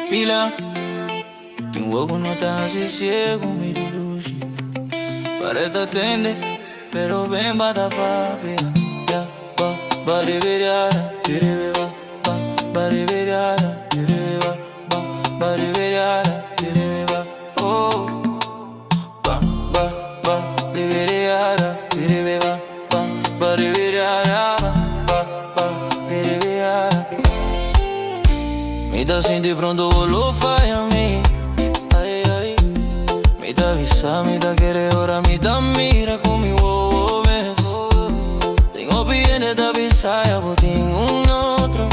Pila, tem logo não tá assim ciego, me dirige. Parece atender, pero bem bata papi. Ya, ba liberiara, direva, ba liberiara, direva, ba liberiara, direva. Oh, ba liberiara, direva, ba liberiara, ba liberiara. Me dá assim de pronto lo fai a mim. Ay, ay. Me dá visa, me dá querer ahora, me dá mira conmigo ves. Tengo bienes de visa, ya vos tengo un otro.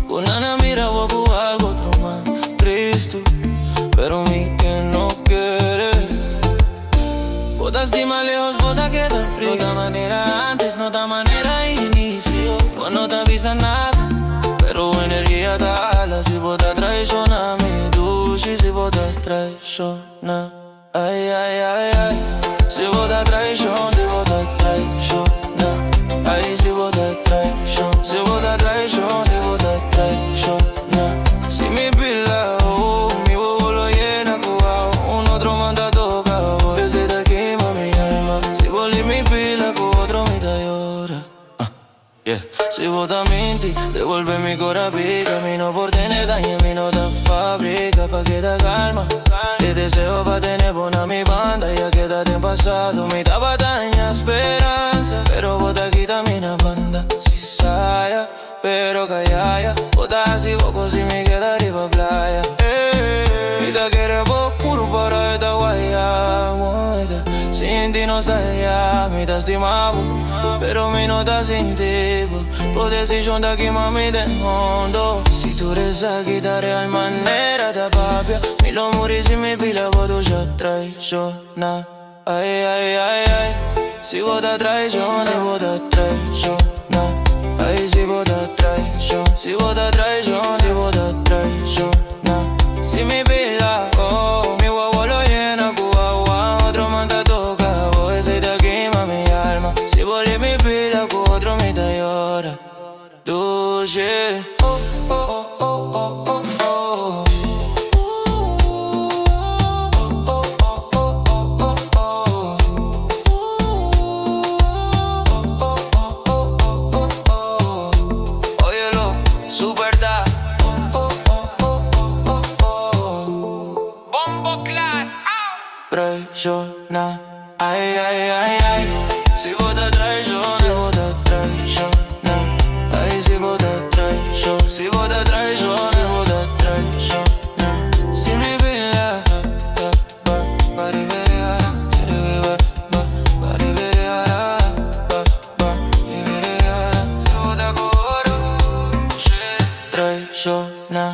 Con Ana mira vos por algo otro más Cristo, pero mi que no quiere. Botas estima lejos, bota queda frío. No da manera antes, no da manera inicio. Vos no te avisa nada, pero energía dala. Si vos te traiciona mi dushi, si vos te traiciona. Ay, ay, ay, ay. Si vos te traiciona, si vos te traiciona. Ay, si vos te traiciona, si vos te traiciona, si vos te traiciona. Si mi pila, mi bobo lo llena cubao, un otro manda tocado. Ese te quema mi alma. Si vos li mi pila, con otro me te llora. Yeah. Si vos te minti, devuelve mi corazón. Camino por tener daño, mi nota fábrica pa' que te calma. Te deseo pa' tener buena mi banda, ya quédate en pasado. Mi tapa daña esperanza, pero vos te quita mi banda. Si saya, pero callaya. Vota así poco si me quedaré pa' playa. Y te quiere vos puro para esta guaya. Sin ti nostalgia, me te estimavo, pero mi no te sin ti. Por decisión de aquí mami de mundo. Si tú eres aquí de real manera te papia. Mi lo morí si mi pila vos tú ya traiciona. Ay, ay, ay, ay. Si vos te traiciona, si vos te traiciona. Ay, si vos te traiciona, si vos te traiciona, si vos te traiciona. Si mi pila, oh, mi huevo lo llena cuba, otro man te toca, vos ese te quema mi alma. Si volví mi pila, con otro me te llora. Dushi, oh, oh, oh, oh, oh, oh. Óyelo, super da. Bombo Clan, traiciona. Ay, ay, ay, ay. Si vos te traiciona, si vos te traiciona. Ay, si vos te traiciona, si vos te traiciona, si vos te traiciona. Si mi vida, ba liberiara, ba liberiara, ba liberiara. Si vos te cobro, traiciona.